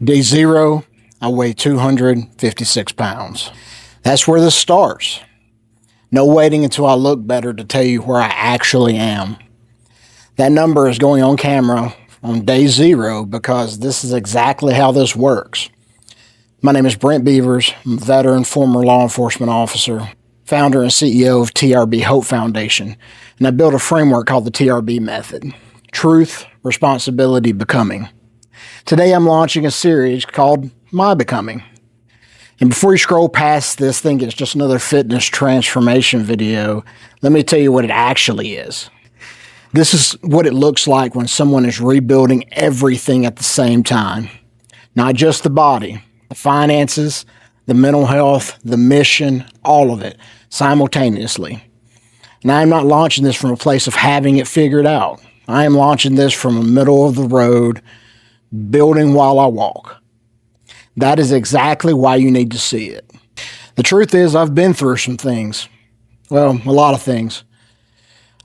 Day 0, I weigh 256 pounds. That's where this starts. No waiting until I look better to tell you where I actually am. That number is going on camera on day 0 because this is exactly how this works. My name is Brent Beavers. I'm a veteran, former law enforcement officer, founder and CEO of TRB Hope Foundation, and I built a framework called the TRB Method. Truth, Responsibility, Becoming. Today I'm launching a series called My Becoming. And before you scroll past this thinking it's just another fitness transformation video, let me tell you what it actually is. This is what it looks like when someone is rebuilding everything at the same time. Not just the body, the finances, the mental health, the mission, all of it simultaneously. And I'm not launching this from a place of having it figured out. I am launching this from the middle of the road, building while I walk. That is exactly why you need to see it. The truth is, I've been through some things. Well, a lot of things.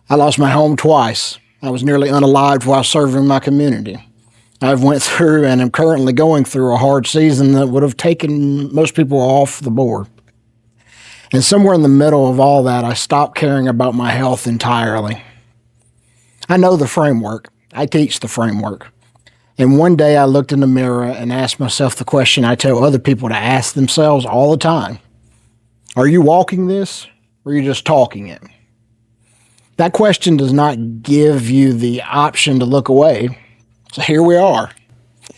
I lost my home twice. I was nearly unalived while serving my community. I've went through and am currently going through a hard season that would have taken most people off the board. And somewhere in the middle of all that, I stopped caring about my health entirely. I know the framework. I teach the framework. And one day I looked in the mirror and asked myself the question I tell other people to ask themselves all the time. Are you walking this, or are you just talking it? That question does not give you the option to look away. So here we are.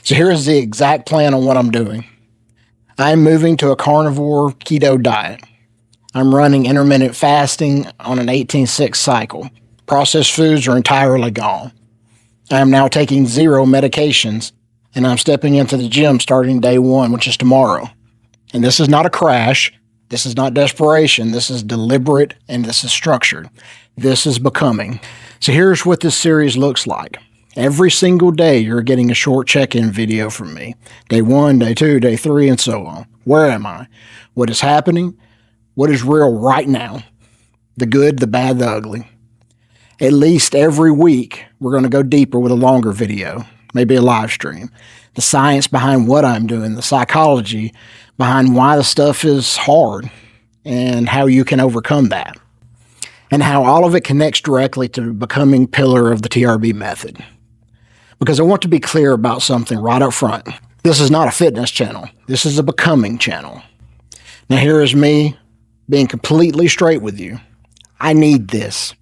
So here is the exact plan on what I'm doing. I'm moving to a carnivore keto diet. I'm running intermittent fasting on an 18-6 cycle. Processed foods are entirely gone. I am now taking 0 medications, and I'm stepping into the gym starting day 1, which is tomorrow. And this is not a crash. This is not desperation. This is deliberate, and this is structured. This is becoming. So here's what this series looks like. Every single day, you're getting a short check-in video from me. Day 1, day 2, day 3, and so on. Where am I? What is happening? What is real right now? The good, the bad, the ugly. At least every week, we're going to go deeper with a longer video, maybe a live stream. The science behind what I'm doing, the psychology behind why the stuff is hard, and how you can overcome that. And how all of it connects directly to the becoming pillar of the TRB method. Because I want to be clear about something right up front. This is not a fitness channel. This is a becoming channel. Now here is me being completely straight with you. I need this.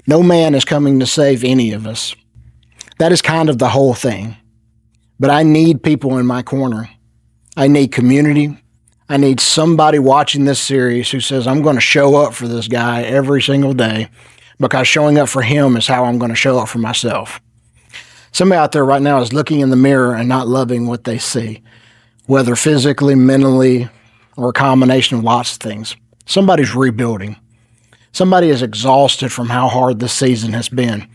No man is coming to save any of us. That is kind of the whole thing. But I need people in my corner. I need community. I need somebody watching this series who says, I'm going to show up for this guy every single day because showing up for him is how I'm going to show up for myself. Somebody out there right now is looking in the mirror and not loving what they see, whether physically, mentally, or a combination of lots of things. Somebody's rebuilding. Somebody is exhausted from how hard this season has been.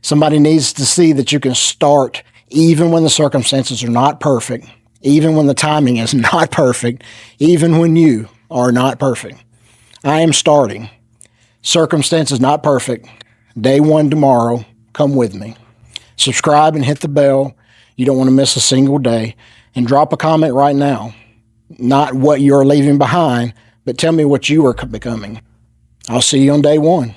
Somebody needs to see that you can start even when the circumstances are not perfect, even when the timing is not perfect, even when you are not perfect. I am starting. Circumstances not perfect. Day 1 tomorrow. Come with me. Subscribe and hit the bell. You don't want to miss a single day. And drop a comment right now. Not what you're leaving behind, but tell me what you are becoming. I'll see you on day 1.